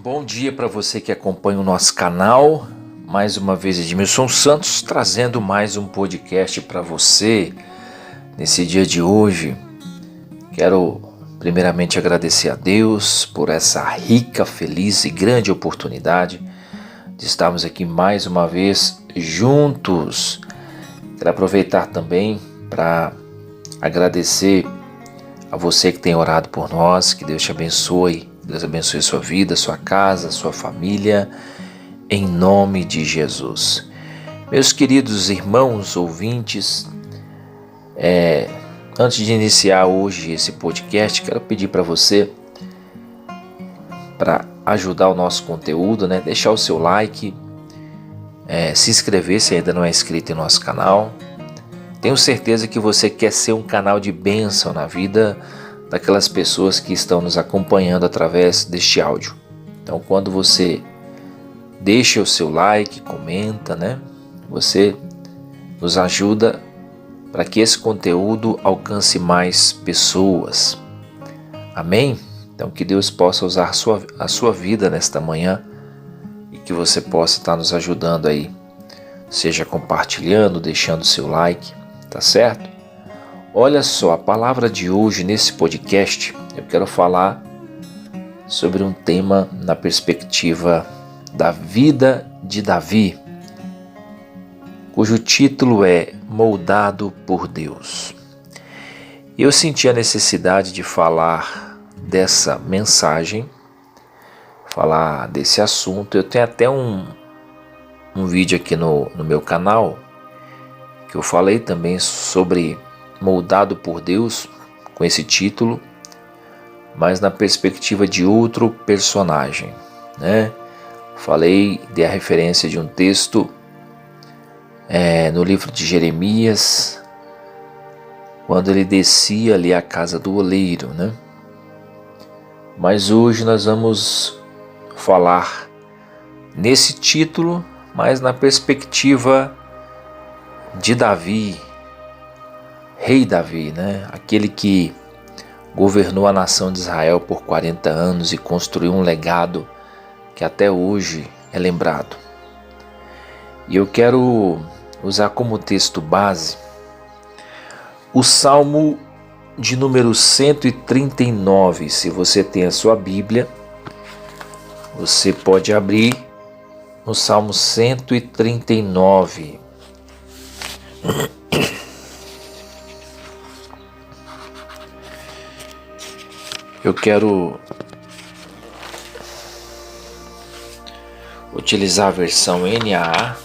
Bom dia para você que acompanha o nosso canal. Mais uma vez Edmilson Santos trazendo mais um podcast para você nesse dia de hoje. Quero primeiramente agradecer a Deus por essa rica, feliz e grande oportunidade de estarmos aqui mais uma vez juntos. Quero aproveitar também para agradecer a você que tem orado por nós, que Deus te abençoe. Deus abençoe sua vida, sua casa, sua família, em nome de Jesus. Meus queridos irmãos ouvintes, antes de iniciar hoje esse podcast, quero pedir para você, para ajudar o nosso conteúdo, deixar o seu like, se inscrever se ainda não é inscrito em nosso canal. Tenho certeza que você quer ser um canal de bênção na vida daquelas pessoas que estão nos acompanhando através deste áudio. Então, quando você deixa o seu like, comenta, você nos ajuda para que esse conteúdo alcance mais pessoas. Amém? Então, que Deus possa usar a sua vida nesta manhã e que você possa estar nos ajudando aí, seja compartilhando, deixando o seu like, tá certo? Olha só, a palavra de hoje nesse podcast, eu quero falar sobre um tema na perspectiva da vida de Davi, cujo título é Moldado por Deus. Eu senti a necessidade de falar dessa mensagem, falar desse assunto. Eu tenho até um vídeo aqui no meu canal que eu falei também sobre Moldado por Deus, com esse título, mas na perspectiva de outro personagem, Falei de a referência de um texto no livro de Jeremias, quando ele descia ali à casa do oleiro, Mas hoje nós vamos falar nesse título, mas na perspectiva de Davi, Rei Davi, aquele que governou a nação de Israel por 40 anos e construiu um legado que até hoje é lembrado. E eu quero usar como texto base o Salmo de número 139. Se você tem a sua Bíblia, você pode abrir no Salmo 139. Eu quero utilizar a versão NAA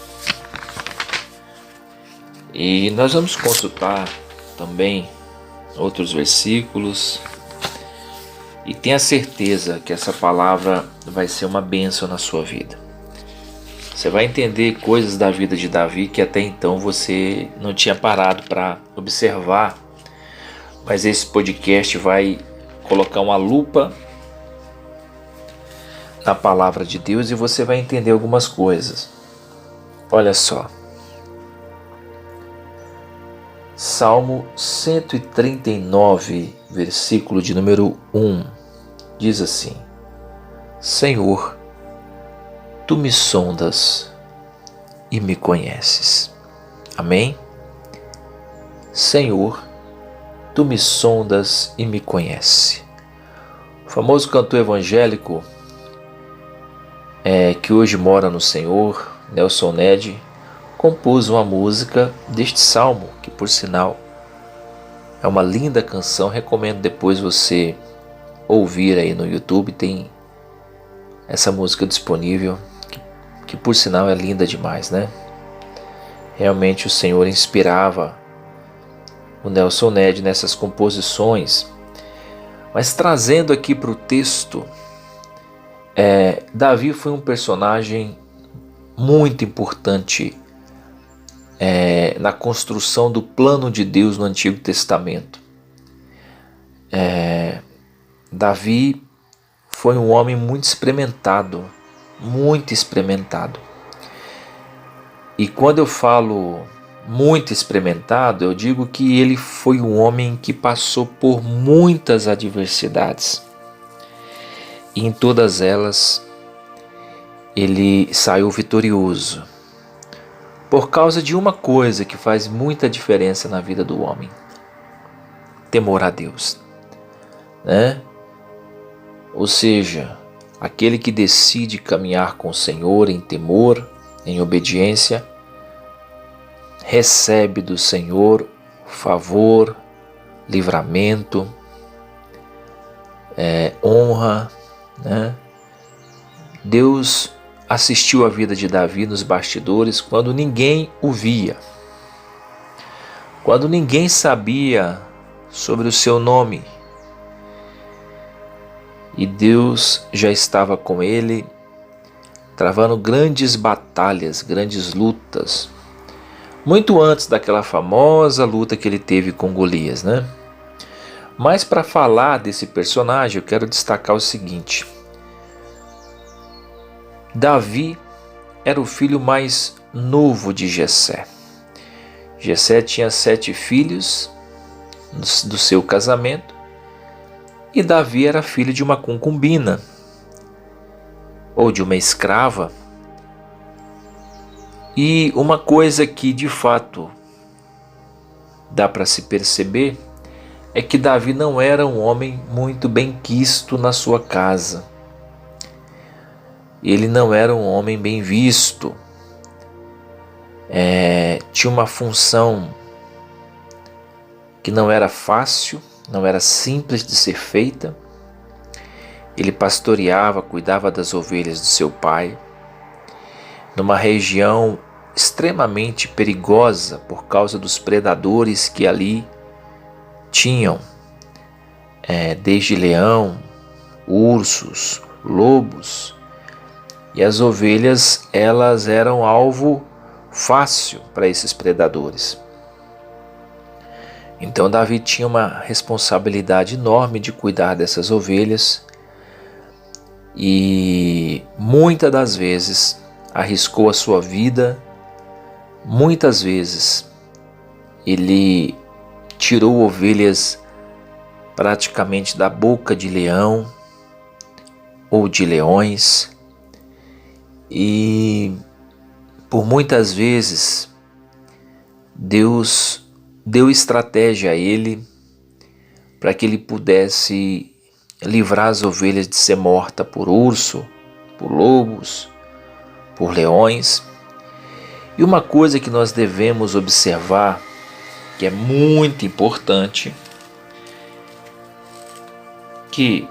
e nós vamos consultar também outros versículos e tenha certeza que essa palavra vai ser uma bênção na sua vida. Você vai entender coisas da vida de Davi que até então você não tinha parado para observar, mas esse podcast vai colocar uma lupa na palavra de Deus e você vai entender algumas coisas. Olha só. Salmo 139, versículo de número 1, diz assim: Senhor, Tu me sondas e me conheces. Amém? Senhor, Tu me sondas e me conheces. O famoso cantor evangélico que hoje mora no Senhor, Nelson Ned, compôs uma música deste salmo, que por sinal é uma linda canção. Recomendo depois você ouvir aí no YouTube, tem essa música disponível, que por sinal é linda demais, Realmente o Senhor inspirava o Nelson Ned nessas composições. Mas trazendo aqui para o texto, Davi foi um personagem muito importante na construção do plano de Deus no Antigo Testamento. Davi foi um homem muito experimentado. E quando eu falo muito experimentado, eu digo que ele foi um homem que passou por muitas adversidades. E em todas elas ele saiu vitorioso por causa de uma coisa que faz muita diferença na vida do homem: temor a Deus, né? Ou seja, aquele que decide caminhar com o Senhor em temor, em obediência, recebe do Senhor favor, livramento, honra, né? Deus assistiu a vida de Davi nos bastidores quando ninguém o via, quando ninguém sabia sobre o seu nome. E Deus já estava com ele, travando grandes batalhas, grandes lutas, muito antes daquela famosa luta que ele teve com Golias, né? Mas para falar desse personagem, eu quero destacar o seguinte: Davi era o filho mais novo de Jessé. Jessé tinha 7 filhos do seu casamento, e Davi era filho de uma concubina, ou de uma escrava. E uma coisa que de fato dá para se perceber é que Davi não era um homem muito benquisto na sua casa. Ele não era um homem bem visto. Tinha uma função que não era fácil, não era simples de ser feita. Ele pastoreava, cuidava das ovelhas do seu pai, numa região extremamente perigosa por causa dos predadores que ali tinham, desde leão, ursos, lobos, e as ovelhas, elas eram alvo fácil para esses predadores. Então Davi tinha uma responsabilidade enorme de cuidar dessas ovelhas, e muitas das vezes arriscou a sua vida. Muitas vezes ele tirou ovelhas praticamente da boca de leão ou de leões, e por muitas vezes Deus deu estratégia a ele para que ele pudesse livrar as ovelhas de ser morta por urso, por lobos, por leões. E uma coisa que nós devemos observar, que é muito importante, que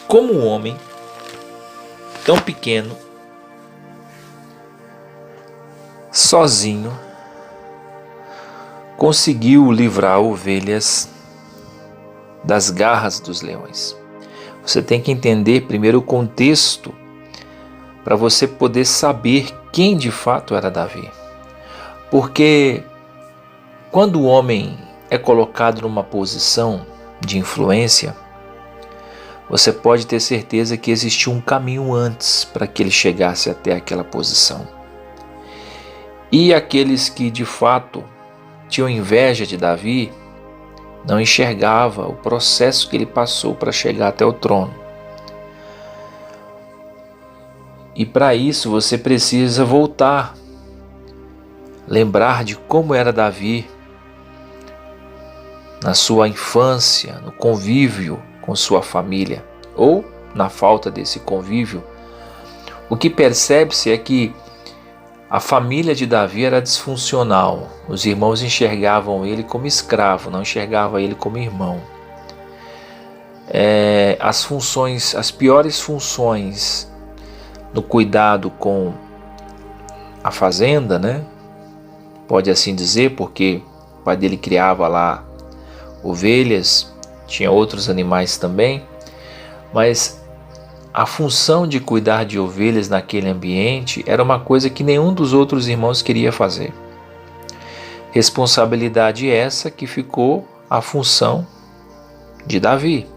como um homem tão pequeno, sozinho, conseguiu livrar ovelhas das garras dos leões. Você tem que entender primeiro o contexto para você poder saber quem de fato era Davi. Porque quando o homem é colocado numa posição de influência, você pode ter certeza que existiu um caminho antes para que ele chegasse até aquela posição. E aqueles que de fato tinham inveja de Davi não enxergavam o processo que ele passou para chegar até o trono. E para isso você precisa voltar, lembrar de como era Davi na sua infância, no convívio com sua família, ou na falta desse convívio. O que percebe-se é que a família de Davi era disfuncional. Os irmãos enxergavam ele como escravo, não enxergavam ele como irmão. As piores funções no cuidado com a fazenda, né? Pode assim dizer, porque o pai dele criava lá ovelhas, tinha outros animais também, mas a função de cuidar de ovelhas naquele ambiente era uma coisa que nenhum dos outros irmãos queria fazer. Responsabilidade essa que ficou a função de Davi.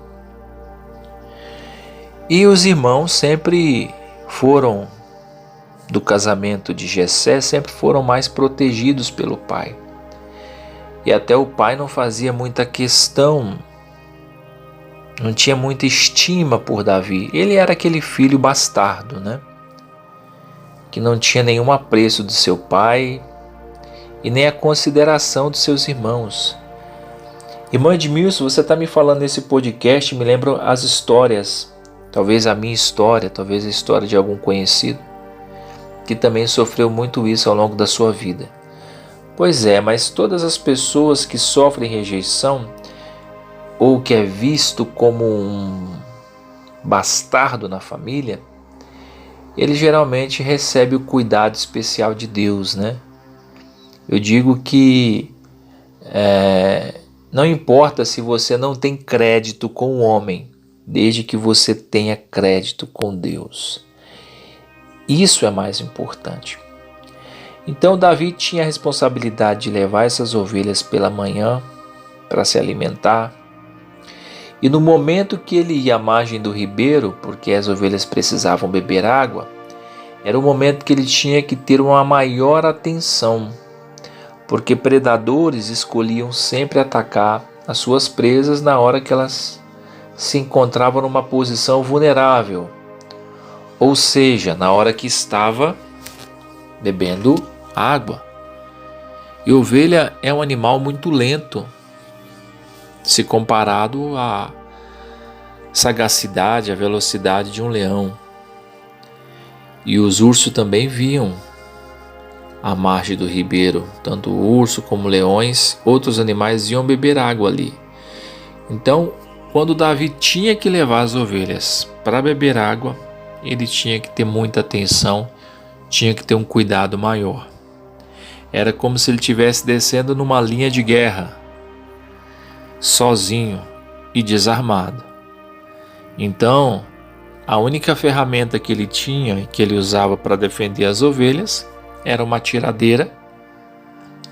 E os irmãos sempre foram, do casamento de Jessé, sempre foram mais protegidos pelo pai. E até o pai não fazia muita questão, não tinha muita estima por Davi. Ele era aquele filho bastardo, né? que não tinha nenhum apreço de seu pai e nem a consideração de seus irmãos. Irmã Edmilson, você está me falando nesse podcast, me lembra as histórias, talvez a minha história, talvez a história de algum conhecido, que também sofreu muito isso ao longo da sua vida. Pois é, mas todas as pessoas que sofrem rejeição, ou que é visto como um bastardo na família, ele geralmente recebe o cuidado especial de Deus, né? Eu digo que não importa se você não tem crédito com o homem, desde que você tenha crédito com Deus. Isso é mais importante. Então Davi tinha a responsabilidade de levar essas ovelhas pela manhã para se alimentar. E no momento que ele ia à margem do ribeiro, porque as ovelhas precisavam beber água, era o momento que ele tinha que ter uma maior atenção, porque predadores escolhiam sempre atacar as suas presas na hora que elas se encontravam numa posição vulnerável, ou seja, na hora que estava bebendo água. E ovelha é um animal muito lento, se comparado à sagacidade, à velocidade de um leão. E os ursos também viam à margem do ribeiro, tanto o urso como leões, outros animais iam beber água ali. Então, quando Davi tinha que levar as ovelhas para beber água, ele tinha que ter muita atenção, tinha que ter um cuidado maior. Era como se ele estivesse descendo numa linha de guerra, sozinho e desarmado. Então, a única ferramenta que ele tinha e que ele usava para defender as ovelhas era uma tiradeira,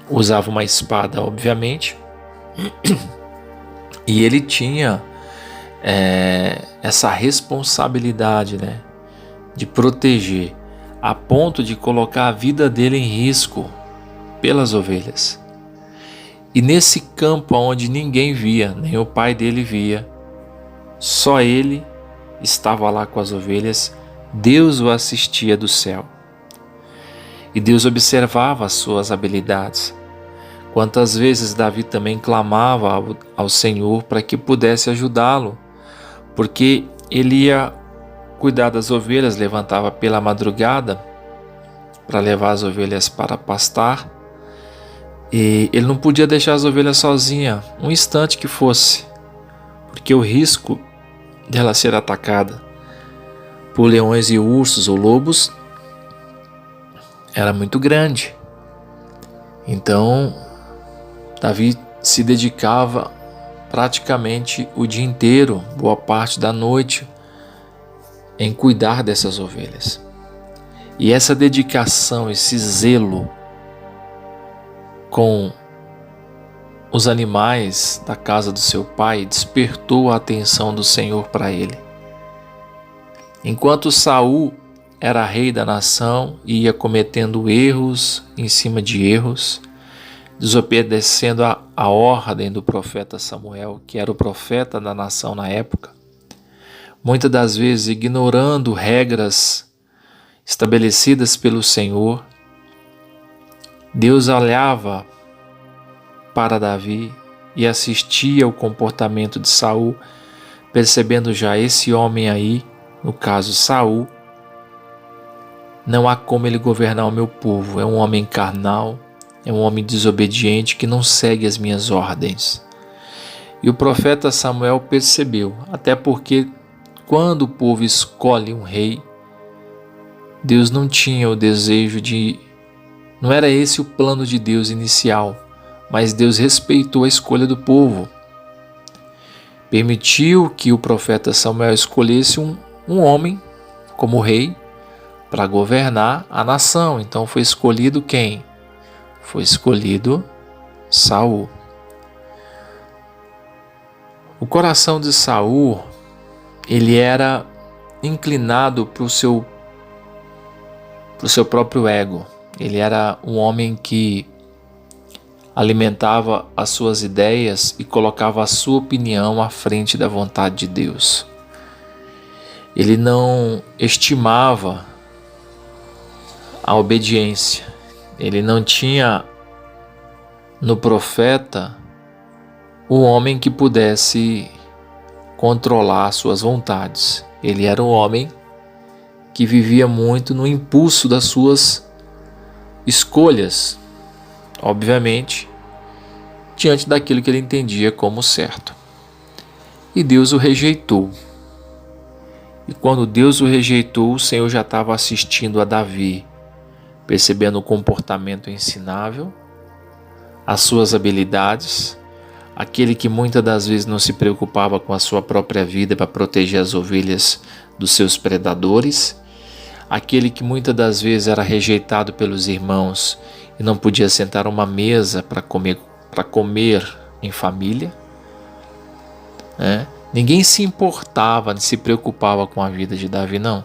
usava uma espada, obviamente, e ele tinha essa responsabilidade, né, de proteger, a ponto de colocar a vida dele em risco pelas ovelhas. E nesse campo onde ninguém via, nem o pai dele via, só ele estava lá com as ovelhas, Deus o assistia do céu. E Deus observava as suas habilidades. Quantas vezes Davi também clamava ao Senhor para que pudesse ajudá-lo, porque ele ia cuidar das ovelhas, levantava pela madrugada para levar as ovelhas para pastar, e ele não podia deixar as ovelhas sozinhas, um instante que fosse, porque o risco dela ser atacada por leões e ursos ou lobos era muito grande. Então Davi se dedicava praticamente o dia inteiro, boa parte da noite, em cuidar dessas ovelhas. E essa dedicação, esse zelo com os animais da casa do seu pai despertou a atenção do Senhor para ele. Enquanto Saul era rei da nação e ia cometendo erros em cima de erros, desobedecendo a ordem do profeta Samuel, que era o profeta da nação na época, muitas das vezes ignorando regras estabelecidas pelo Senhor, Deus olhava para Davi e assistia ao comportamento de Saul, percebendo já esse homem aí, no caso Saul, não há como ele governar o meu povo, é um homem carnal, é um homem desobediente que não segue as minhas ordens. E o profeta Samuel percebeu, até porque quando o povo escolhe um rei, Deus não tinha o desejo de... Não era esse o plano de Deus inicial, mas Deus respeitou a escolha do povo. Permitiu que o profeta Samuel escolhesse um homem como rei para governar a nação. Então foi escolhido quem? Foi escolhido Saul. O coração de Saul, ele era inclinado para o seu próprio ego. Ele era um homem que alimentava as suas ideias e colocava a sua opinião à frente da vontade de Deus. Ele não estimava a obediência. Ele não tinha no profeta o homem que pudesse controlar suas vontades. Ele era um homem que vivia muito no impulso das suas escolhas, obviamente, diante daquilo que ele entendia como certo. E Deus o rejeitou. E quando Deus o rejeitou, o Senhor já estava assistindo a Davi, percebendo o comportamento ensinável, as suas habilidades, aquele que muitas das vezes não se preocupava com a sua própria vida para proteger as ovelhas dos seus predadores, aquele que muitas das vezes era rejeitado pelos irmãos e não podia sentar a uma mesa para comer em família. Ninguém se importava, se preocupava com a vida de Davi, não.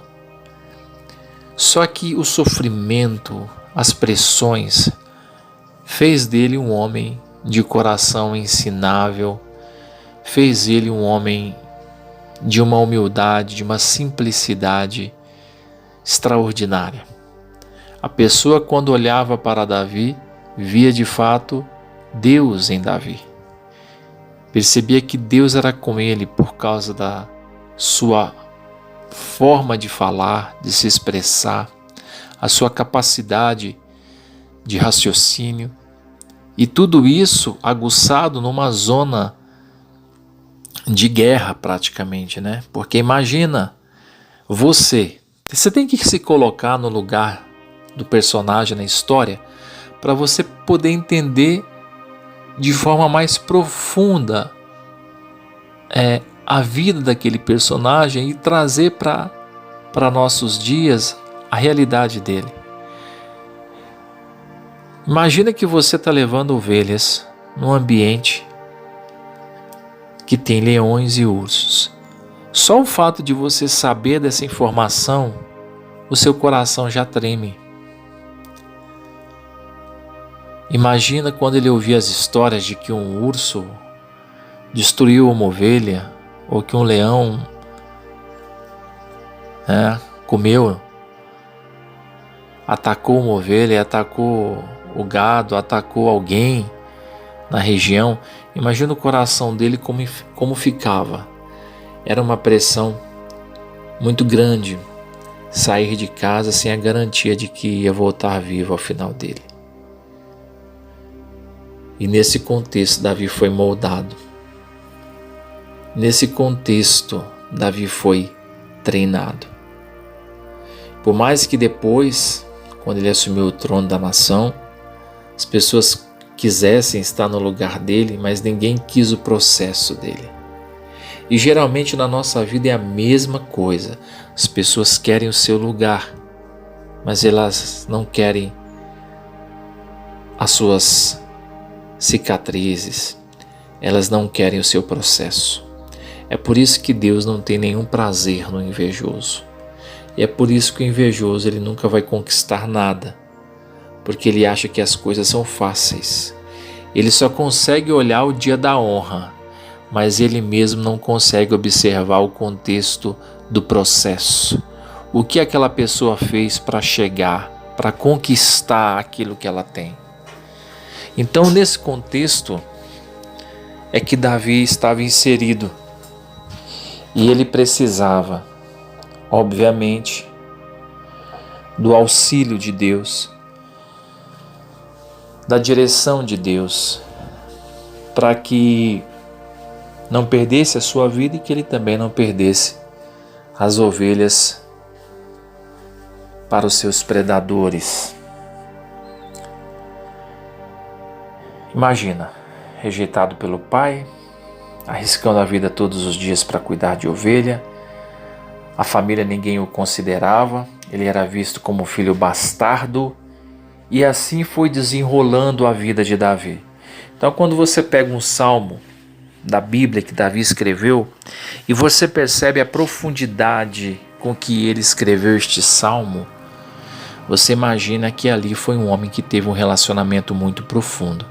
Só que o sofrimento, as pressões, fez dele um homem de coração ensinável, fez ele um homem de uma humildade, de uma simplicidade extraordinária. A pessoa, quando olhava para Davi, via de fato Deus em Davi. Percebia que Deus era com ele por causa da sua forma de falar, de se expressar, a sua capacidade de raciocínio. E tudo isso aguçado numa zona de guerra praticamente, né? Porque imagina, você tem que se colocar no lugar do personagem na história para você poder entender de forma mais profunda a vida daquele personagem e trazer para nossos dias a realidade dele. Imagina que você está levando ovelhas num ambiente que tem leões e ursos. Só o fato de você saber dessa informação, o seu coração já treme. Imagina quando ele ouvia as histórias de que um urso destruiu uma ovelha, ou que um leão comeu, atacou uma ovelha, atacou o gado, atacou alguém na região. Imagina o coração dele como ficava. Era uma pressão muito grande sair de casa sem a garantia de que ia voltar vivo ao final dele. E nesse contexto Davi foi moldado. Nesse contexto Davi foi treinado. Por mais que depois, quando ele assumiu o trono da nação, as pessoas quisessem estar no lugar dele, mas ninguém quis o processo dele. E geralmente na nossa vida é a mesma coisa. As pessoas querem o seu lugar, mas elas não querem as suas cicatrizes, elas não querem o seu processo. É por isso que Deus não tem nenhum prazer no invejoso. E é por isso que o invejoso ele nunca vai conquistar nada, porque ele acha que as coisas são fáceis. Ele só consegue olhar o dia da honra, mas ele mesmo não consegue observar o contexto do processo. O que aquela pessoa fez para chegar, para conquistar aquilo que ela tem. Então, nesse contexto é que Davi estava inserido. E ele precisava, obviamente, do auxílio de Deus, da direção de Deus, para que não perdesse a sua vida e que ele também não perdesse as ovelhas para os seus predadores. Imagina, rejeitado pelo pai, arriscando a vida todos os dias para cuidar de ovelha. A família ninguém o considerava, ele era visto como filho bastardo, e assim foi desenrolando a vida de Davi. Então, quando você pega um salmo da Bíblia que Davi escreveu, e você percebe a profundidade com que ele escreveu este salmo, você imagina que ali foi um homem que teve um relacionamento muito profundo.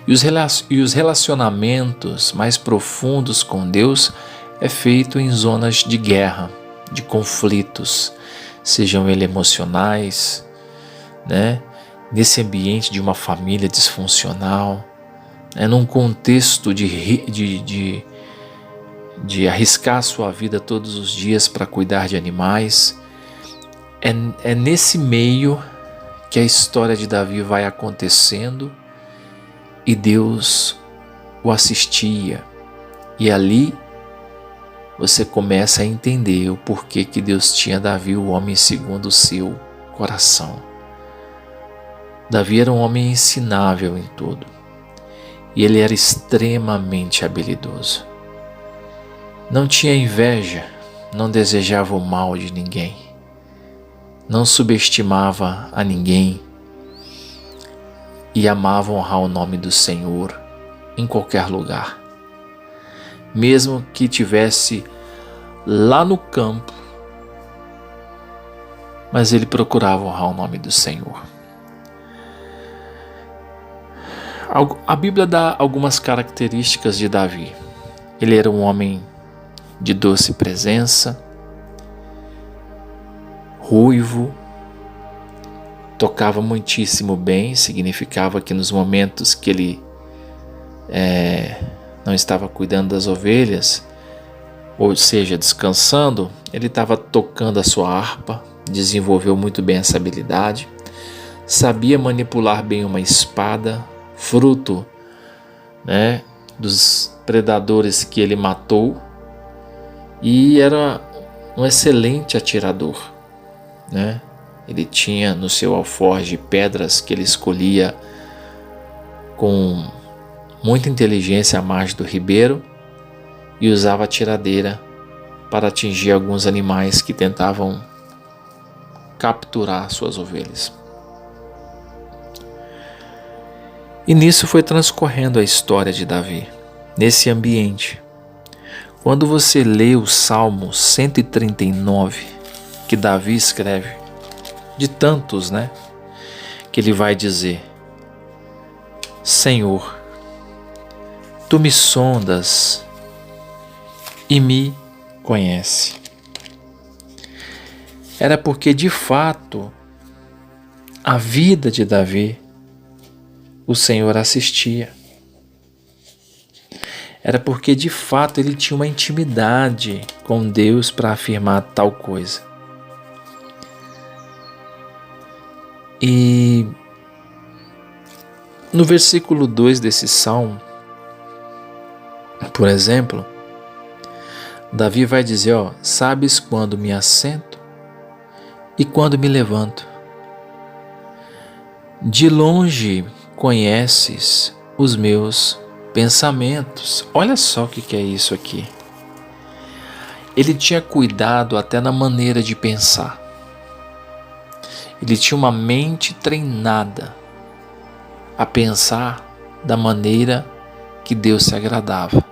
E os relacionamentos mais profundos com Deus é feito em zonas de guerra, de conflitos, sejam eles emocionais, né? Nesse ambiente de uma família disfuncional, num contexto de arriscar a sua vida todos os dias para cuidar de animais. É nesse meio que a história de Davi vai acontecendo e Deus o assistia. E ali você começa a entender o porquê que Deus tinha Davi, o homem segundo o seu coração. Davi era um homem ensinável em tudo e ele era extremamente habilidoso. Não tinha inveja, não desejava o mal de ninguém, não subestimava a ninguém e amava honrar o nome do Senhor em qualquer lugar. Mesmo que estivesse lá no campo, mas ele procurava honrar o nome do Senhor. A Bíblia dá algumas características de Davi. Ele era um homem de doce presença, ruivo, tocava muitíssimo bem, significava que nos momentos que ele não estava cuidando das ovelhas, ou seja, descansando, ele estava tocando a sua harpa, desenvolveu muito bem essa habilidade, sabia manipular bem uma espada, fruto, dos predadores que ele matou, e era um excelente atirador, Ele tinha no seu alforje pedras que ele escolhia com muita inteligência à margem do ribeiro e usava a tiradeira para atingir alguns animais que tentavam capturar suas ovelhas. E nisso foi transcorrendo a história de Davi, nesse ambiente. Quando você lê o Salmo 139, que Davi escreve, de tantos, que ele vai dizer: Senhor, Tu me sondas e me conhece. Era porque de fato a vida de Davi o Senhor assistia. Era porque de fato ele tinha uma intimidade com Deus para afirmar tal coisa. E no versículo 2 desse salmo, por exemplo, Davi vai dizer, sabes quando me assento e quando me levanto. De longe conheces os meus pensamentos. Olha só o que é isso aqui. Ele tinha cuidado até na maneira de pensar. Ele tinha uma mente treinada a pensar da maneira que Deus se agradava.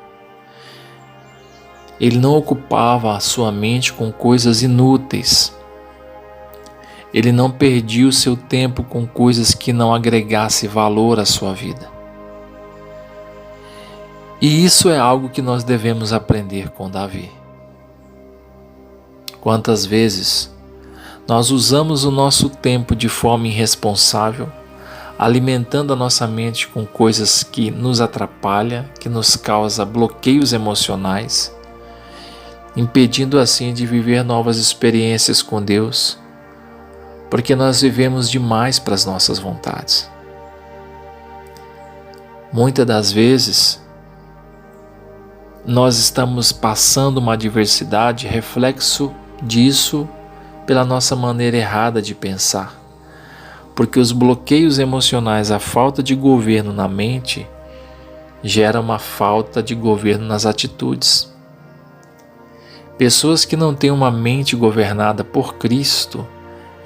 Ele não ocupava a sua mente com coisas inúteis. Ele não perdia o seu tempo com coisas que não agregassem valor à sua vida. E isso é algo que nós devemos aprender com Davi. Quantas vezes nós usamos o nosso tempo de forma irresponsável, alimentando a nossa mente com coisas que nos atrapalham, que nos causam bloqueios emocionais, impedindo assim de viver novas experiências com Deus, porque nós vivemos demais para as nossas vontades. Muitas das vezes, nós estamos passando uma adversidade, reflexo disso pela nossa maneira errada de pensar, porque os bloqueios emocionais, a falta de governo na mente, gera uma falta de governo nas atitudes. Pessoas que não têm uma mente governada por Cristo,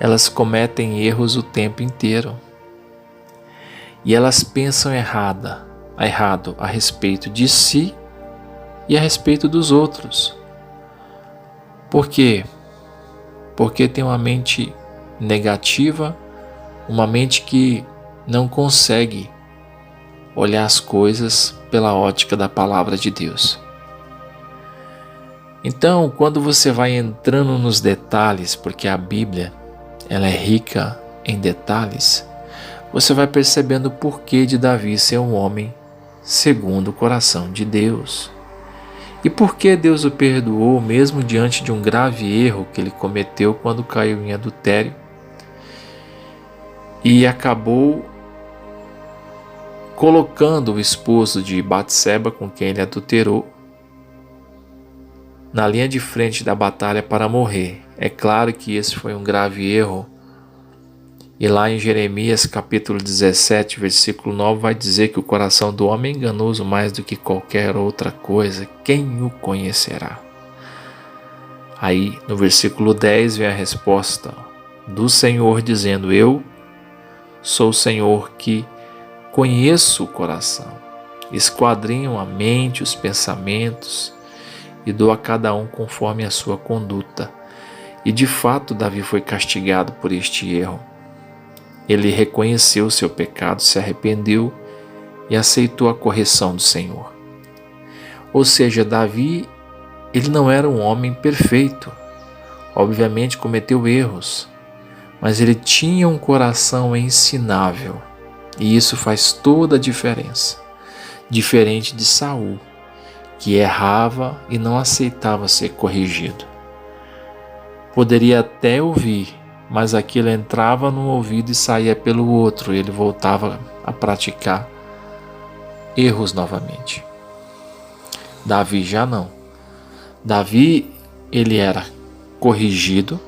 elas cometem erros o tempo inteiro. E elas pensam errado a respeito de si e a respeito dos outros. Por quê? Porque tem uma mente negativa, uma mente que não consegue olhar as coisas pela ótica da palavra de Deus. Então, quando você vai entrando nos detalhes, porque a Bíblia ela é rica em detalhes, você vai percebendo o porquê de Davi ser um homem segundo o coração de Deus. E por que Deus o perdoou mesmo diante de um grave erro que ele cometeu quando caiu em adultério e acabou colocando o esposo de Batseba, com quem ele adulterou, na linha de frente da batalha para morrer. É claro que esse foi um grave erro. E lá em Jeremias capítulo 17, versículo 9, vai dizer que o coração do homem é enganoso mais do que qualquer outra coisa. Quem o conhecerá? Aí no versículo 10 vem a resposta do Senhor dizendo: eu sou o Senhor que conheço o coração, esquadrinho a mente, os pensamentos e dou a cada um conforme a sua conduta. E de fato Davi foi castigado por este erro. Ele reconheceu o seu pecado, se arrependeu e aceitou a correção do Senhor. Ou seja, Davi, ele não era um homem perfeito. Obviamente cometeu erros, mas ele tinha um coração ensinável. E isso faz toda a diferença. Diferente de Saul, que errava e não aceitava ser corrigido. Poderia até ouvir, mas aquilo entrava num ouvido e saía pelo outro, e ele voltava a praticar erros novamente. Davi já não. Davi, ele era corrigido,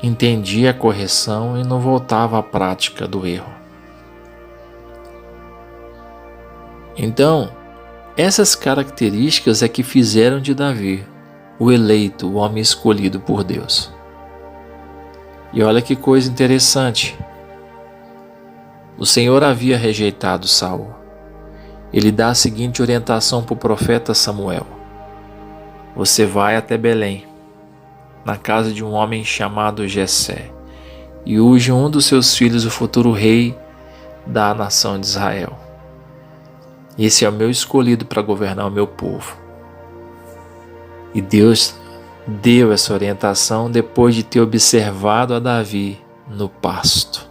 entendia a correção e não voltava à prática do erro. Então, essas características é que fizeram de Davi o eleito, o homem escolhido por Deus. E olha que coisa interessante. O Senhor havia rejeitado Saul. Ele dá a seguinte orientação para o profeta Samuel: você vai até Belém, na casa de um homem chamado Jessé, e unge um dos seus filhos, o futuro rei da nação de Israel. Esse é o meu escolhido para governar o meu povo. E Deus deu essa orientação depois de ter observado a Davi no pasto.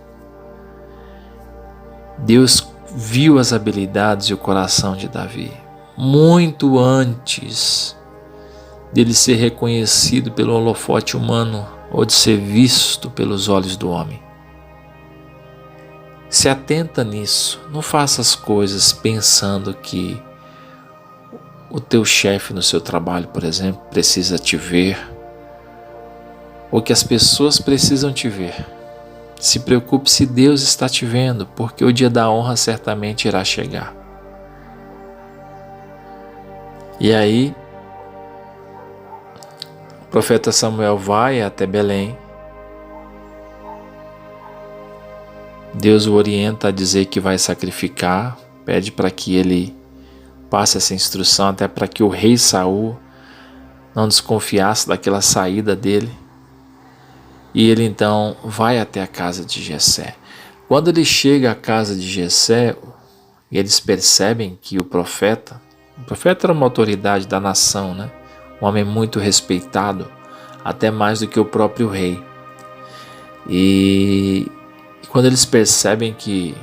Deus viu as habilidades e o coração de Davi muito antes dele ser reconhecido pelo holofote humano ou de ser visto pelos olhos do homem. Se atenta nisso, não faça as coisas pensando que o teu chefe no seu trabalho, por exemplo, precisa te ver, ou que as pessoas precisam te ver. Se preocupe se Deus está te vendo, porque o dia da honra certamente irá chegar. E aí, o profeta Samuel vai até Belém. Deus o orienta a dizer que vai sacrificar, pede para que ele passe essa instrução até para que o rei Saul não desconfiasse daquela saída dele. E ele então vai até a casa de Jessé. Quando ele chega à casa de Jessé, eles percebem que o profeta era uma autoridade da nação, né? Um homem muito respeitado, até mais do que o próprio rei. E quando eles percebem que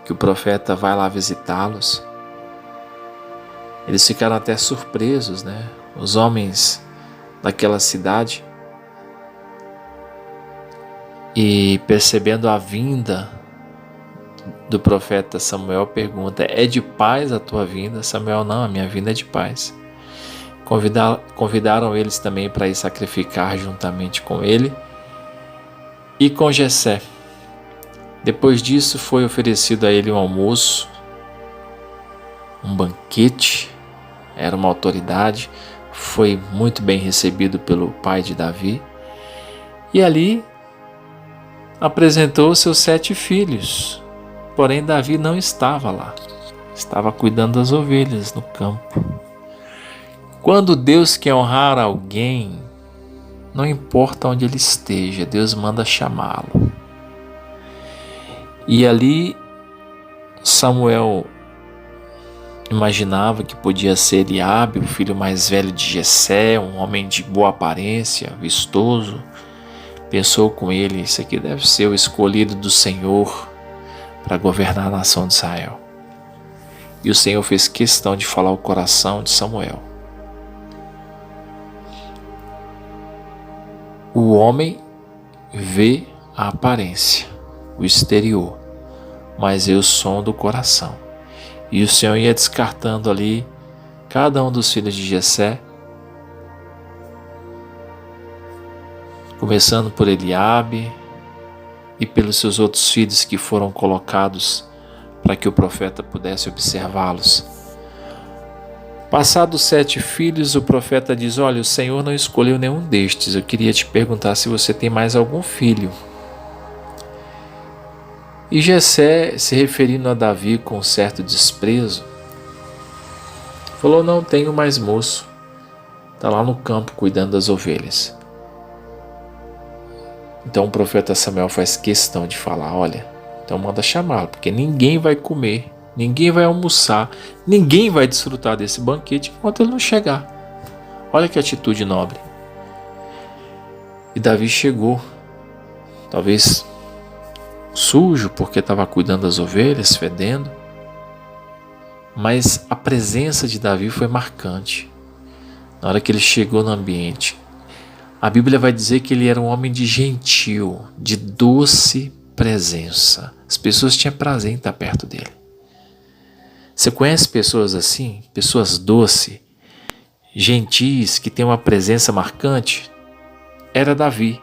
o profeta vai lá visitá-los, eles ficaram até surpresos, né? Os homens daquela cidade. E percebendo a vinda do profeta Samuel, pergunta: é de paz a tua vinda? Samuel: não, a minha vinda é de paz. Convidaram eles também para ir sacrificar juntamente com ele e com Jessé. Depois disso foi oferecido a ele um almoço, um banquete. Era uma autoridade, foi muito bem recebido pelo pai de Davi. E ali apresentou seus 7 filhos. Porém, Davi não estava lá. Estava cuidando das ovelhas no campo. Quando Deus quer honrar alguém, não importa onde ele esteja, Deus manda chamá-lo. E ali Samuel imaginava que podia ser Eliabe, o filho mais velho de Jessé, um homem de boa aparência, vistoso, pensou com ele: isso aqui deve ser o escolhido do Senhor para governar a nação de Israel. E o Senhor fez questão de falar o coração de Samuel. O homem vê a aparência, o exterior, mas eu sondo o coração. E o Senhor ia descartando ali cada um dos filhos de Jessé, começando por Eliabe e pelos seus outros filhos que foram colocados para que o profeta pudesse observá-los. Passados 7 filhos, o profeta diz: olha, o Senhor não escolheu nenhum destes. Eu queria te perguntar se você tem mais algum filho. E Jessé, se referindo a Davi com certo desprezo, falou: não tenho mais moço, está lá no campo cuidando das ovelhas. Então o profeta Samuel faz questão de falar: olha, então manda chamá-lo, porque ninguém vai comer, ninguém vai almoçar, ninguém vai desfrutar desse banquete enquanto ele não chegar. Olha que atitude nobre. E Davi chegou, talvez sujo, porque estava cuidando das ovelhas, fedendo, mas a presença de Davi foi marcante. Na hora que ele chegou no ambiente, a Bíblia vai dizer que ele era um homem de gentil, de doce presença. As pessoas tinham prazer em estar perto dele. Você conhece pessoas assim? Pessoas doces, gentis, que têm uma presença marcante? Era Davi.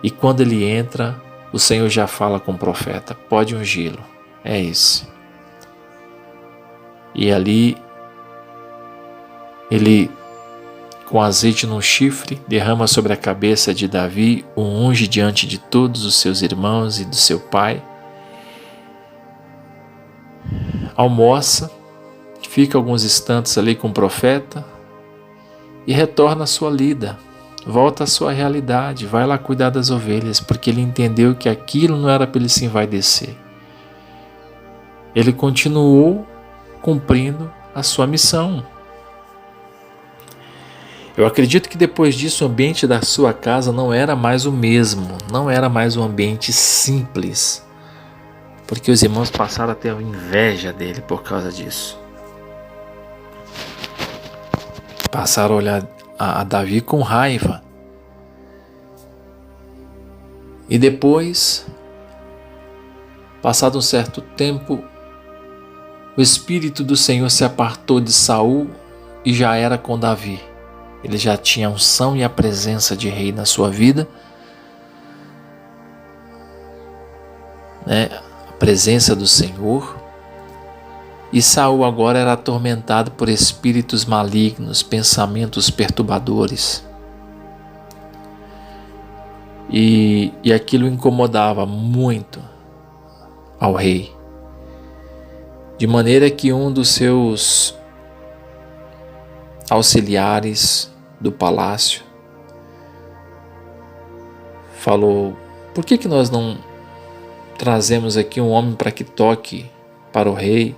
E quando ele entra, o Senhor já fala com o profeta: pode ungí-lo. É isso. E ali, ele, com azeite num chifre, derrama sobre a cabeça de Davi, o unge diante de todos os seus irmãos e do seu pai. Almoça, fica alguns instantes ali com o profeta e retorna à sua lida, volta à sua realidade, vai lá cuidar das ovelhas, porque ele entendeu que aquilo não era para ele se envaidecer. Ele continuou cumprindo a sua missão. Eu acredito que depois disso o ambiente da sua casa não era mais o mesmo, não era mais um ambiente simples, porque os irmãos passaram a ter inveja dele por causa disso. Passaram a olhar a Davi com raiva. E depois, passado um certo tempo, o Espírito do Senhor se apartou de Saul e já era com Davi. Ele já tinha a unção e a presença de rei na sua vida, a presença do Senhor. E Saul agora era atormentado por espíritos malignos, pensamentos perturbadores. E aquilo incomodava muito ao rei. De maneira que um dos seus auxiliares do palácio falou: por que nós não trazemos aqui um homem para que toque para o rei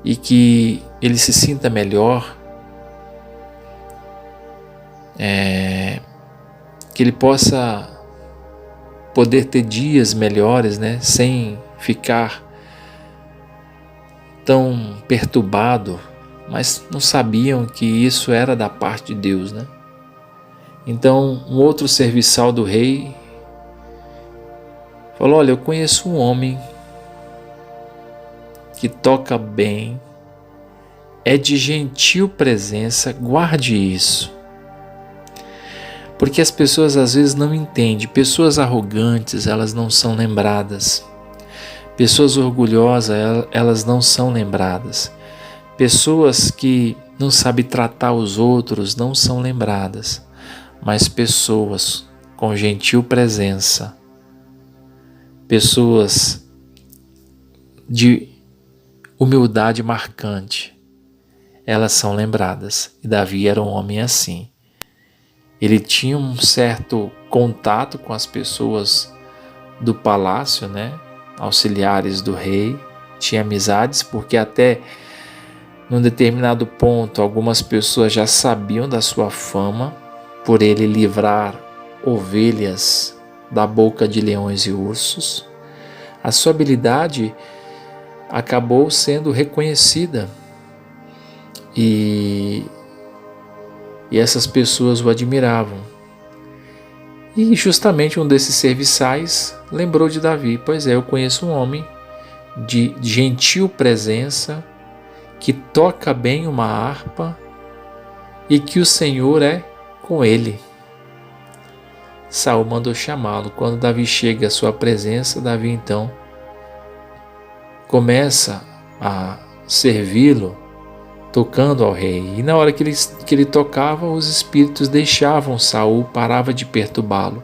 e que ele se sinta melhor, que ele possa poder ter dias melhores, sem ficar tão perturbado. Mas não sabiam que isso era da parte de Deus, Então, um outro serviçal do rei falou: olha, eu conheço um homem que toca bem, é de gentil presença, guarde isso. Porque as pessoas às vezes não entendem. Pessoas arrogantes, elas não são lembradas. Pessoas orgulhosas, elas não são lembradas. Pessoas que não sabem tratar os outros não são lembradas, mas pessoas com gentil presença, pessoas de humildade marcante, elas são lembradas. E Davi era um homem assim. Ele tinha um certo contato com as pessoas do palácio, auxiliares do rei, tinha amizades, porque até num determinado ponto, algumas pessoas já sabiam da sua fama por ele livrar ovelhas da boca de leões e ursos. A sua habilidade acabou sendo reconhecida e essas pessoas o admiravam. E justamente um desses serviçais lembrou de Davi: pois é, eu conheço um homem de gentil presença, que toca bem uma harpa e que o Senhor é com ele. Saul mandou chamá-lo. Quando Davi chega à sua presença, Davi então começa a servi-lo, tocando ao rei. E na hora que ele tocava, os espíritos deixavam Saul, parava de perturbá-lo.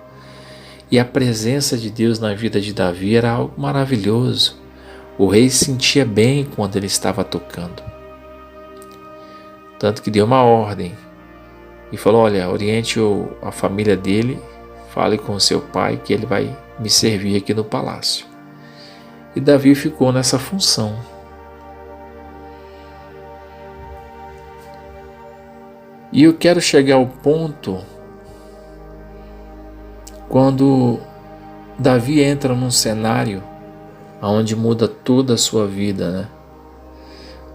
E a presença de Deus na vida de Davi era algo maravilhoso. O rei se sentia bem quando ele estava tocando. Tanto que deu uma ordem e falou: olha, oriente a família dele, fale com seu pai que ele vai me servir aqui no palácio. E Davi ficou nessa função. E eu quero chegar ao ponto quando Davi entra num cenário onde muda toda a sua vida, né?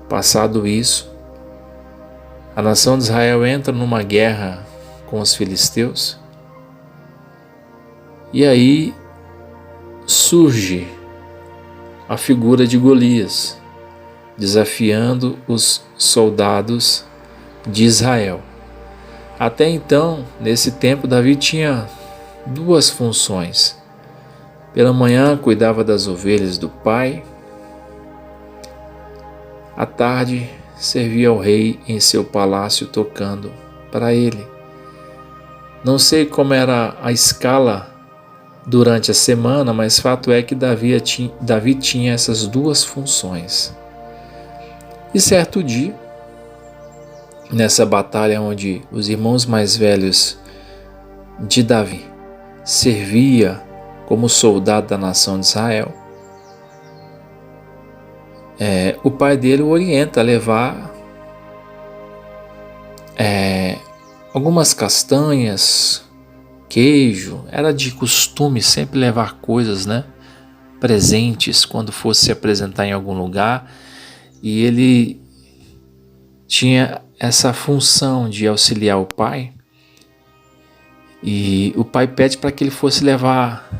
Passado isso, a nação de Israel entra numa guerra com os filisteus, e aí surge a figura de Golias, desafiando os soldados de Israel. Até então, nesse tempo, Davi tinha duas funções. Pela manhã cuidava das ovelhas do pai, à tarde servia ao rei em seu palácio tocando para ele. Não sei como era a escala durante a semana, mas fato é que Davi tinha essas duas funções. E certo dia, nessa batalha onde os irmãos mais velhos de Davi servia como soldado da nação de Israel, o pai dele o orienta a levar algumas castanhas, queijo. Era de costume sempre levar coisas, né, presentes quando fosse se apresentar em algum lugar, e ele tinha essa função de auxiliar o pai, e o pai pede para que ele fosse levar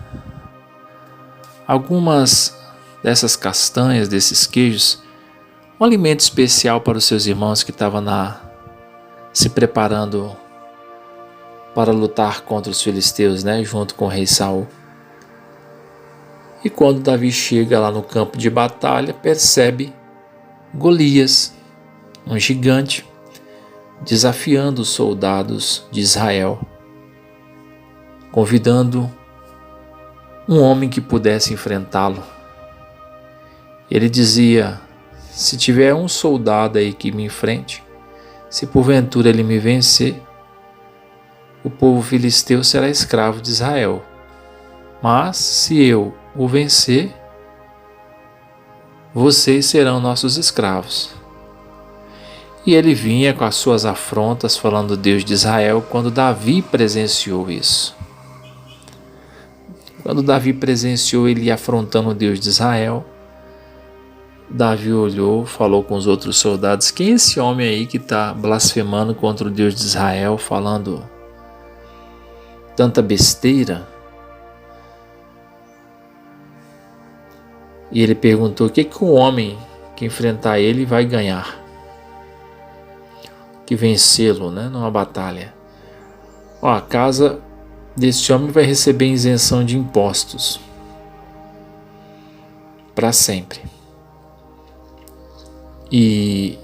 algumas dessas castanhas, desses queijos, um alimento especial para os seus irmãos que estavam se preparando para lutar contra os filisteus, né, junto com o rei Saul. E quando Davi chega lá no campo de batalha, percebe Golias, um gigante, desafiando os soldados de Israel, convidando um homem que pudesse enfrentá-lo. Ele dizia: se tiver um soldado aí que me enfrente, se porventura ele me vencer, o povo filisteu será escravo de Israel. Mas se eu o vencer, vocês serão nossos escravos. E ele vinha com as suas afrontas falando do Deus de Israel quando Davi presenciou isso. Quando Davi presenciou ele afrontando o Deus de Israel, Davi olhou, falou com os outros soldados: quem é esse homem aí que está blasfemando contra o Deus de Israel, falando tanta besteira? E ele perguntou: o que o homem que enfrentar ele vai ganhar? Que vencê-lo, né, numa batalha. A casa desse homem vai receber isenção de impostos para sempre. E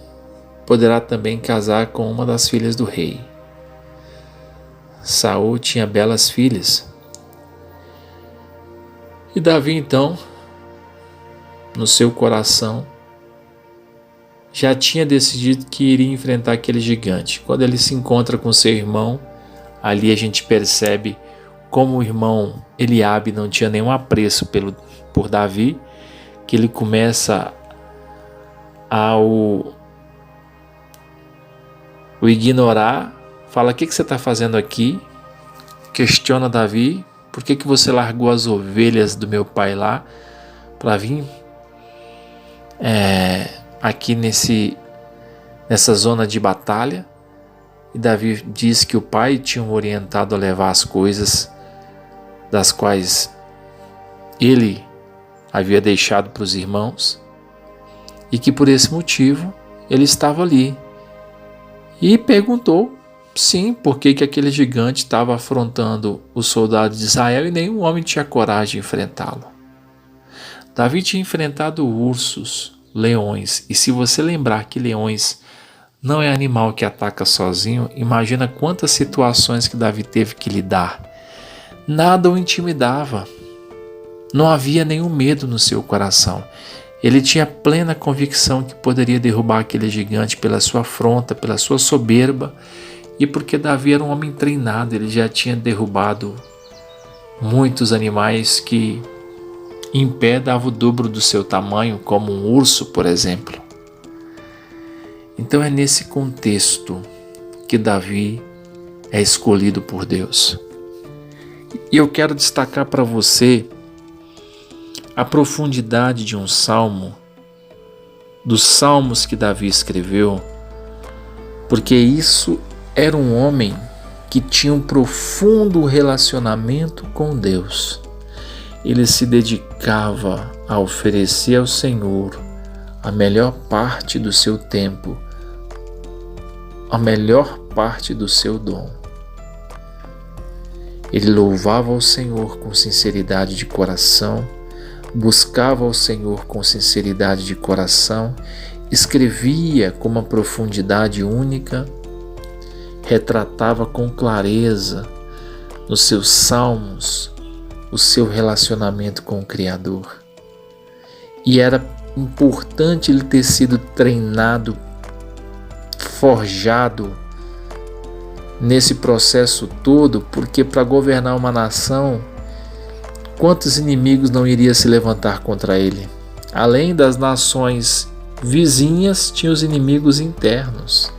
poderá também casar com uma das filhas do rei. Saul tinha belas filhas. E Davi então, no seu coração, já tinha decidido que iria enfrentar aquele gigante. Quando ele se encontra com seu irmão, ali a gente percebe como o irmão Eliabe não tinha nenhum apreço por Davi, que ele começa a o ignorar, fala: o que você está fazendo aqui? questiona Davi: por que você largou as ovelhas do meu pai lá para vir aqui nessa zona de batalha? E Davi diz que o pai tinha orientado a levar as coisas das quais ele havia deixado para os irmãos, e que por esse motivo ele estava ali. E perguntou, sim, por que aquele gigante estava afrontando os soldados de Israel e nenhum homem tinha coragem de enfrentá-lo. Davi tinha enfrentado ursos, leões, e se você lembrar que leões não é animal que ataca sozinho, imagina quantas situações que Davi teve que lidar. Nada o intimidava. Não havia nenhum medo no seu coração. Ele tinha plena convicção que poderia derrubar aquele gigante pela sua afronta, pela sua soberba, e porque Davi era um homem treinado, ele já tinha derrubado muitos animais que em pé davam o dobro do seu tamanho, como um urso, por exemplo. Então é nesse contexto que Davi é escolhido por Deus. E eu quero destacar para você a profundidade de um salmo, dos salmos que Davi escreveu, porque isso era um homem que tinha um profundo relacionamento com Deus. Ele se dedicava a oferecer ao Senhor a melhor parte do seu tempo, a melhor parte do seu dom. Ele louvava ao Senhor com sinceridade de coração, buscava ao Senhor com sinceridade de coração, escrevia com uma profundidade única, retratava com clareza nos seus salmos o seu relacionamento com o Criador. E era importante ele ter sido treinado, forjado nesse processo todo, porque para governar uma nação, quantos inimigos não iriam se levantar contra ele? Além das nações vizinhas, tinha os inimigos internos.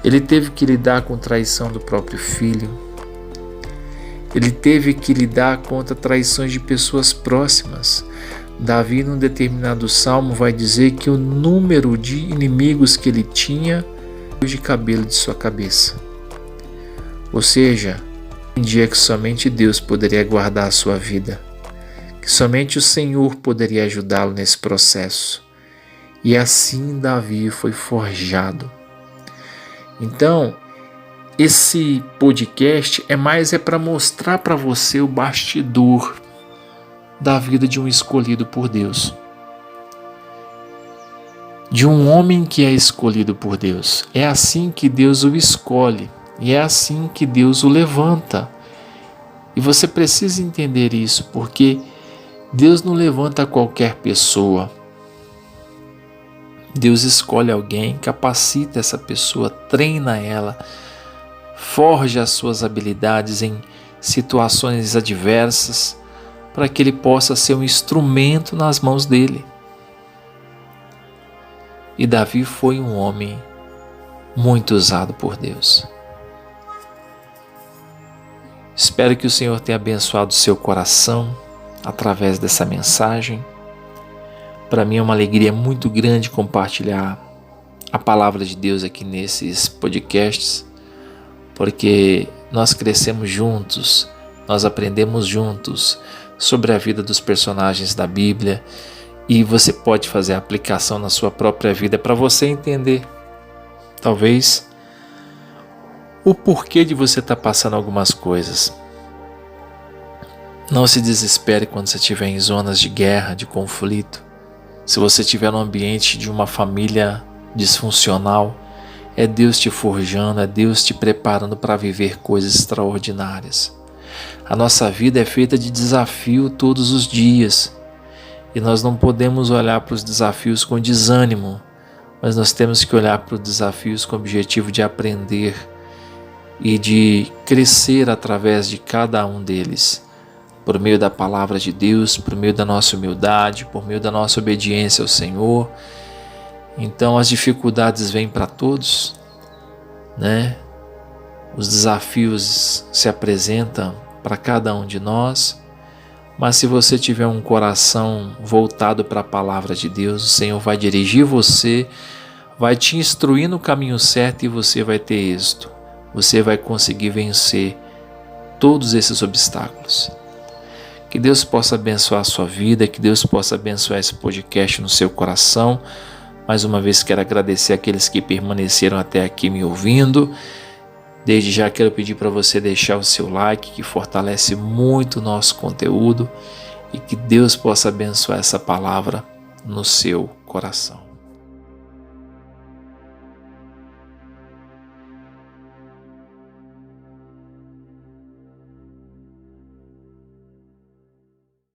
Ele teve que lidar com traição do próprio filho. Ele teve que lidar contra traições de pessoas próximas. Davi, num determinado salmo, vai dizer que o número de inimigos que ele tinha de cabelo de sua cabeça. Ou seja, entendia que somente Deus poderia guardar a sua vida, que somente o Senhor poderia ajudá-lo nesse processo. E assim Davi foi forjado. Então, esse podcast é para mostrar para você o bastidor da vida de um escolhido por Deus. De um homem que é escolhido por Deus. É assim que Deus o escolhe e é assim que Deus o levanta. E você precisa entender isso, porque Deus não levanta qualquer pessoa. Deus escolhe alguém, capacita essa pessoa, treina ela, forja as suas habilidades em situações adversas, para que ele possa ser um instrumento nas mãos dele. E Davi foi um homem muito usado por Deus. Espero que o Senhor tenha abençoado o seu coração através dessa mensagem. Para mim é uma alegria muito grande compartilhar a palavra de Deus aqui nesses podcasts, porque nós crescemos juntos, nós aprendemos juntos sobre a vida dos personagens da Bíblia, e você pode fazer a aplicação na sua própria vida para você entender, talvez, o porquê de você estar passando algumas coisas. Não se desespere quando você estiver em zonas de guerra, de conflito. Se você estiver no ambiente de uma família disfuncional, é Deus te forjando, é Deus te preparando para viver coisas extraordinárias. A nossa vida é feita de desafio todos os dias. E nós não podemos olhar para os desafios com desânimo, mas nós temos que olhar para os desafios com o objetivo de aprender e de crescer através de cada um deles, por meio da palavra de Deus, por meio da nossa humildade, por meio da nossa obediência ao Senhor. Então as dificuldades vêm para todos, né? os desafios se apresentam para cada um de nós, mas se você tiver um coração voltado para a palavra de Deus, o Senhor vai dirigir você, vai te instruir no caminho certo e você vai ter êxito. Você vai conseguir vencer todos esses obstáculos. Que Deus possa abençoar a sua vida, que Deus possa abençoar esse podcast no seu coração. Mais uma vez quero agradecer aqueles que permaneceram até aqui me ouvindo. Desde já quero pedir para você deixar o seu like, que fortalece muito o nosso conteúdo, e que Deus possa abençoar essa palavra no seu coração.